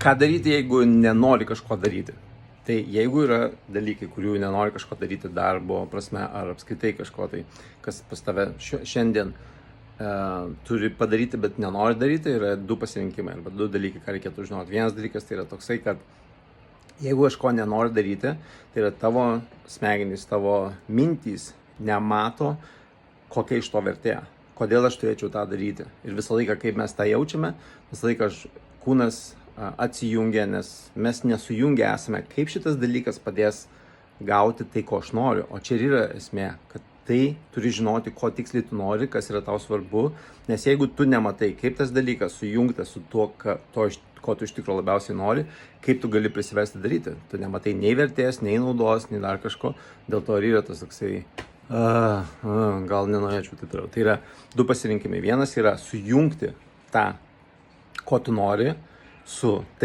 ką daryti, jeigu nenori kažko daryti? Tai jeigu yra dalykai, kurių nenori kažko daryti darbo prasme ar apskritai kažko, tai kas pas tave šiandien turi padaryti, bet nenori daryti, yra du pasirinkimai arba du dalykai, ką reikėtų žinoti. Vienas dalykas tai yra toksai, kad jeigu kažko nenori daryti, tai yra tavo smegenys, tavo mintys nemato, kokia iš to vertė. Kodėl aš turėčiau tą daryti. Ir visą laiką, kaip mes tą jaučiame, visą laiką kūnas atsijungia, nes mes nesujungę esame, kaip šitas dalykas padės gauti tai, ko aš noriu. O čia ir yra esmė, kad tai turi žinoti, ko tiksliai tu nori, kas yra tau svarbu, nes jeigu tu nematai, kaip tas dalykas sujungtas su tuo, ko tu iš tikrųjų labiausiai nori, kaip tu gali prisiversti daryti. Tu nematai nei vertės, nei naudos, nei dar kažko, dėl to ir yra tas toksai, gal nenorėčiau taip toliau. Tai yra du pasirinkimai. Vienas yra sujungti tą, ko tu nori, su tai,